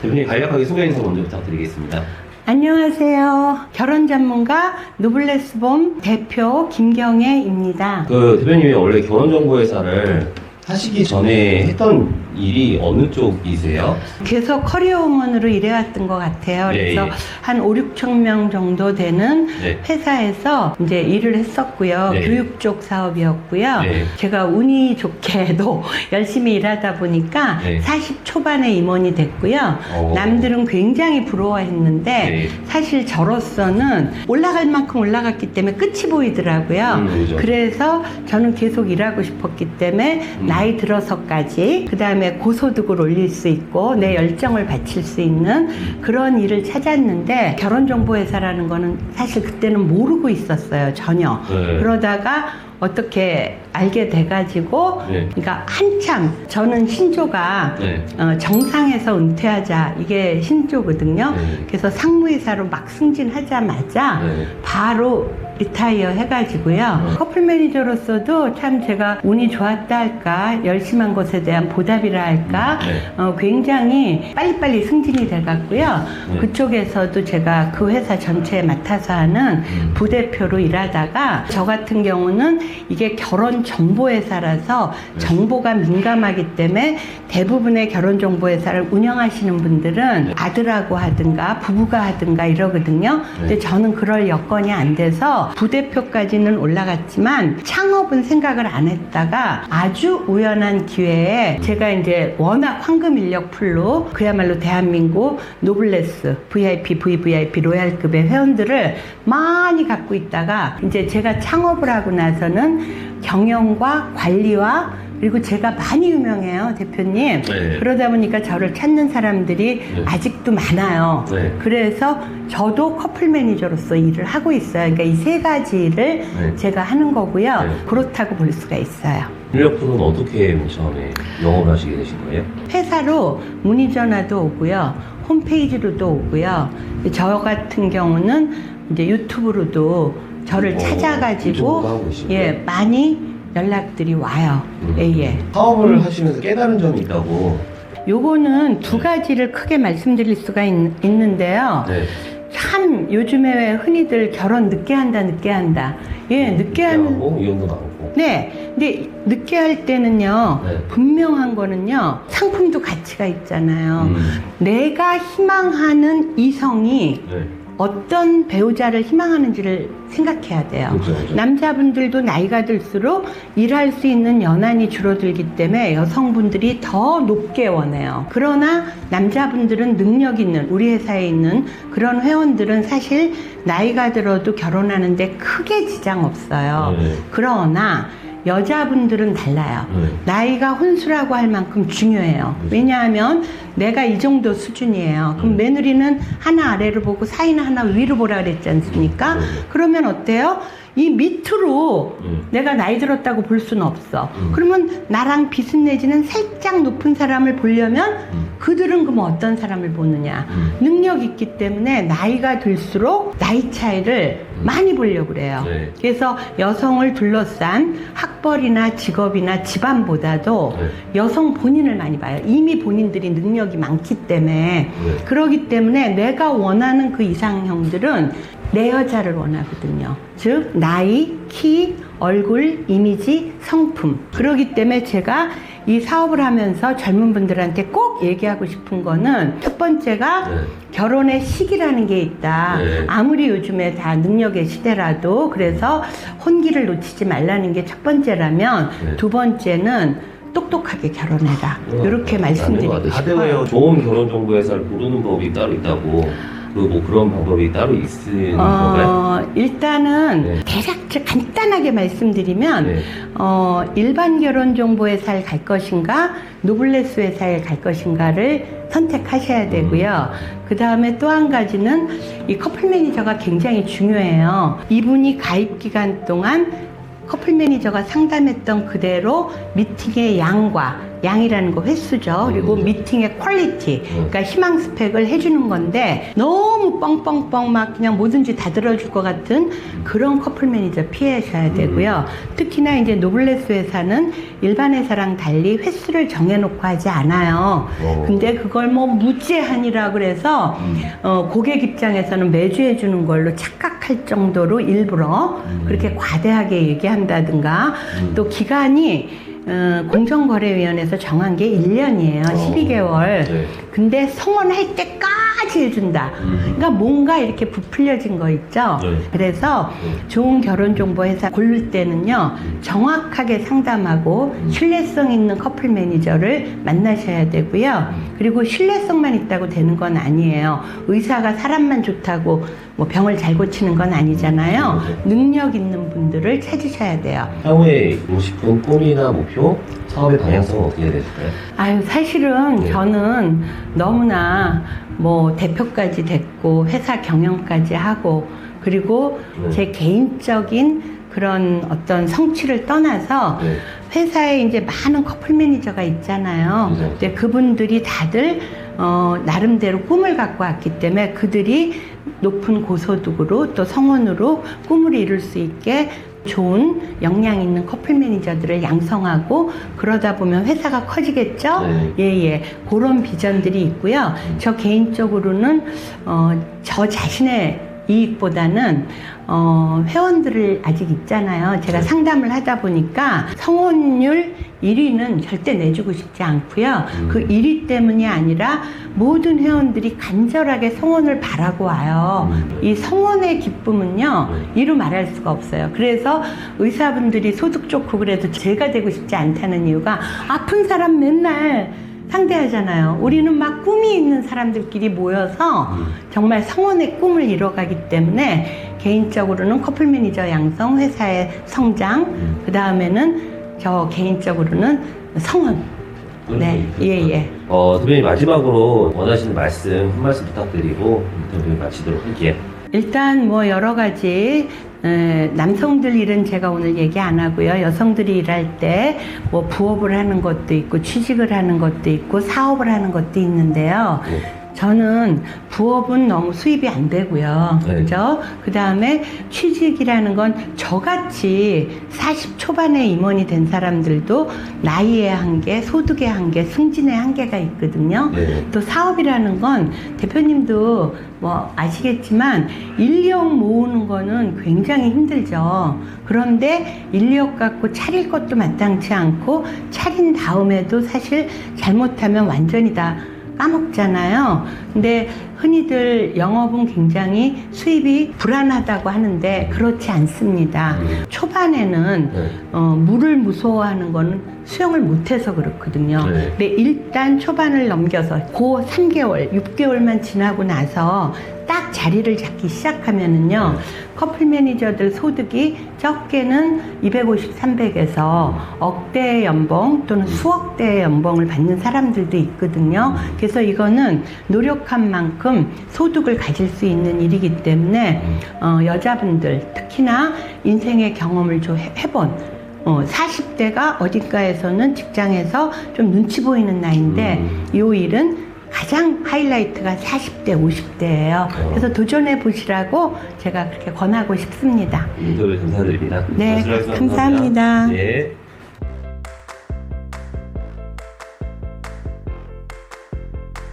대표님 간략하게 소개 인사 먼저 부탁드리겠습니다. 안녕하세요. 결혼 전문가 노블레스봄 대표 김경애입니다. 대표님이 원래 결혼정보회사를 하시기 전에 했던 일이 어느 쪽이세요? 계속 커리어 우먼으로 일해왔던 것 같아요. 네, 그래서 예. 한 5, 6천 명 정도 되는 네. 회사에서 이제 일을 했었고요. 네. 교육 쪽 사업이었고요. 네. 제가 운이 좋게도 열심히 일하다 보니까 네. 40 초반에 임원이 됐고요. 오. 남들은 굉장히 부러워했는데 네. 사실 저로서는 올라갈 만큼 올라갔기 때문에 끝이 보이더라고요. 그죠. 그래서 저는 계속 일하고 싶었기 때문에 나이 들어서까지 그 다음에 고소득을 올릴 수 있고 내 열정을 바칠 수 있는 그런 일을 찾았는데 결혼정보회사라는 거는 사실 그때는 모르고 있었어요. 전혀. 네. 그러다가 어떻게 알게 돼가지고 네. 그러니까 한참 저는 신조가 네. 정상에서 은퇴하자 이게 신조거든요. 네. 그래서 상무이사로 막 승진하자마자 네. 바로 리타이어 해가지고요. 커플 매니저로서도 참 제가 운이 좋았다 할까, 열심한 것에 대한 보답이라 할까, 굉장히 빨리빨리 승진이 돼갔고요. 네. 그쪽에서도 제가 그 회사 전체에 맡아서 하는 부대표로 일하다가 저 같은 경우는 이게 결혼 정보회사라서 정보가 민감하기 때문에 대부분의 결혼 정보회사를 운영하시는 분들은 아들하고 하든가 부부가 하든가 이러거든요. 근데 저는 그럴 여건이 안 돼서 부대표까지는 올라갔지만 창업은 생각을 안 했다가 아주 우연한 기회에 제가 이제 워낙 황금 인력 풀로 그야말로 대한민국 노블레스, VIP, VVIP, 로얄급의 회원들을 많이 갖고 있다가 이제 제가 창업을 하고 나서는 경영과 관리와 그리고 제가 많이 유명해요, 대표님. 네. 그러다 보니까 저를 찾는 사람들이 아직도 많아요. 네. 그래서 저도 커플 매니저로서 일을 하고 있어요. 그러니까 이 세 가지를 제가 하는 거고요. 네. 그렇다고 볼 수가 있어요. 인력분은 어떻게 처음에 영업을 하시게 되신 거예요? 회사로 문의 전화도 오고요. 홈페이지로도 오고요. 저 같은 경우는 이제 유튜브로도 저를 찾아가지고 유튜브도 하고 계시고요. 예, 많이 연락들이 와요. 예. 사업을 하시면서 깨달은 점이 있다고. 요거는 두 가지를 크게 말씀드릴 수가 있는데요. 네. 참 요즘에 왜 흔히들 결혼 늦게 한다. 예, 늦게 하고 이혼도 나오고. 네. 근데 늦게 할 때는요. 네. 분명한 거는요. 상품도 가치가 있잖아요. 내가 희망하는 이성이 네. 어떤 배우자를 희망하는지를 생각해야 돼요. 그렇죠. 남자분들도 나이가 들수록 일할 수 있는 연한이 줄어들기 때문에 여성분들이 더 높게 원해요. 그러나 남자분들은 능력 있는 우리 회사에 있는 그런 회원들은 사실 나이가 들어도 결혼하는데 크게 지장 없어요. 네. 그러나 여자분들은 달라요. 나이가 혼수라고 할 만큼 중요해요. 왜냐하면 내가 이 정도 수준이에요. 그럼 며느리는 하나 아래로 보고 사이는 하나 위로 보라 그랬지 않습니까? 그러면 어때요? 이 밑으로 내가 나이 들었다고 볼 수는 없어. 그러면 나랑 비슷내지는 살짝 높은 사람을 보려면 그들은 그럼 어떤 사람을 보느냐. 능력 있기 때문에 나이가 들수록 나이 차이를 많이 보려고 그래요. 네. 그래서 여성을 둘러싼 학벌이나 직업이나 집안보다도 여성 본인을 많이 봐요. 이미 본인들이 능력이 많기 때문에. 그러기 때문에 내가 원하는 그 이상형들은 내 여자를 원하거든요. 즉 나이, 키, 얼굴, 이미지, 성품. 그러기 때문에 제가 이 사업을 하면서 젊은 분들한테 꼭 얘기하고 싶은 거는 첫 번째가 결혼의 시기라는 게 있다. 아무리 요즘에 다 능력의 시대라도 그래서 혼기를 놓치지 말라는 게 첫 번째라면 두 번째는 똑똑하게 결혼해라. 이렇게 말씀드리고 싶어요. 좋은 결혼정보회사를 고르는 법이 따로 있다고. 뭐 그런 방법이 따로 있는 건가요? 일단은 대략 간단하게 말씀드리면 일반 결혼정보회사에 갈 것인가 노블레스 회사에 갈 것인가를 선택하셔야 되고요. 그 다음에 또 한 가지는 이 커플 매니저가 굉장히 중요해요. 이분이 가입 기간 동안 커플 매니저가 상담했던 그대로 미팅의 양과 양이라는 거 횟수죠. 그리고 미팅의 퀄리티, 그러니까 희망 스펙을 해주는 건데 너무 뻥뻥뻥 막 그냥 뭐든지 다 들어줄 것 같은 그런 커플 매니저 피하셔야 되고요. 특히나 이제 노블레스 회사는 일반 회사랑 달리 횟수를 정해놓고 하지 않아요. 근데 그걸 뭐 무제한이라 그래서 고객 입장에서는 매주 해주는 걸로 착각할 정도로 일부러 그렇게 과대하게 얘기한다든가 또 기간이 공정거래위원회에서 정한 게 1년이에요. 12개월. 네. 근데 성원할 때까지 해준다. 그러니까 뭔가 이렇게 부풀려진 거 있죠. 네. 그래서 좋은 결혼정보회사 고를 때는요, 정확하게 상담하고 신뢰성 있는 커플 매니저를 만나셔야 되고요. 그리고 신뢰성만 있다고 되는 건 아니에요. 의사가 사람만 좋다고 뭐 병을 잘 고치는 건 아니잖아요. 능력 있는 분들을 찾으셔야 돼요. 향후에 이루고 싶은 꿈이나 목표, 사업의 방향성은 어떻게 되실까요? 아유, 사실은 네. 저는 너무나 뭐 대표까지 됐고 회사 경영까지 하고 그리고 네. 제 개인적인 그런 어떤 성취를 떠나서 네. 회사에 이제 많은 커플 매니저가 있잖아요. 그죠. 근데 그분들이 다들 나름대로 꿈을 갖고 왔기 때문에 그들이 높은 고소득으로 또 성원으로 꿈을 이룰 수 있게 좋은 역량 있는 커플 매니저들을 양성하고 그러다 보면 회사가 커지겠죠? 네. 예. 그런 비전들이 있고요. 저 개인적으로는 저 자신의 이익보다는 회원들을 아직 있잖아요. 제가 상담을 하다 보니까 성원율 1위는 절대 내주고 싶지 않고요. 그 1위 때문이 아니라 모든 회원들이 간절하게 성원을 바라고 와요. 이 성원의 기쁨은요, 이루 말할 수가 없어요. 그래서 의사분들이 소득 좋고 그래도 제가 되고 싶지 않다는 이유가 아픈 사람 맨날 상대하잖아요. 우리는 막 꿈이 있는 사람들끼리 모여서 정말 성원의 꿈을 이뤄가기 때문에 개인적으로는 커플 매니저 양성, 회사의 성장, 그 다음에는 저 개인적으로는 성원. 네, 예. 대표님 마지막으로 원하시는 말씀 한 말씀 부탁드리고 인터뷰 마치도록 할게요. 일단 뭐 여러 가지 남성들 일은 제가 오늘 얘기 안 하고요. 여성들이 일할 때 뭐 부업을 하는 것도 있고 취직을 하는 것도 있고 사업을 하는 것도 있는데요. 저는 부업은 너무 수입이 안 되고요. 네. 그죠? 그 다음에 취직이라는 건 저같이 40 초반에 임원이 된 사람들도 나이의 한계, 소득의 한계, 승진의 한계가 있거든요. 네. 또 사업이라는 건 대표님도 뭐 아시겠지만 인력 모으는 거는 굉장히 힘들죠. 그런데 인력 갖고 차릴 것도 마땅치 않고 차린 다음에도 사실 잘못하면 완전히 다 까먹잖아요. 근데 흔히들 영업은 굉장히 수입이 불안하다고 하는데 그렇지 않습니다. 초반에는 물을 무서워하는 거는 수영을 못해서 그렇거든요. 네. 근데 일단 초반을 넘겨서 고 3개월, 6개월만 지나고 나서 딱 자리를 잡기 시작하면은요, 커플 매니저들 소득이 적게는 250, 300에서 억대의 연봉 또는 수억대의 연봉을 받는 사람들도 있거든요. 그래서 이거는 노력한 만큼 소득을 가질 수 있는 일이기 때문에 여자분들 특히나 인생의 경험을 좀 해본 40대가 어딘가에서는 직장에서 좀 눈치 보이는 나이인데 이 일은 가장 하이라이트가 40대, 50대예요. 그래서 도전해 보시라고 제가 그렇게 권하고 싶습니다. 인터뷰 감사드립니다. 네, 말씀 감사합니다. 네.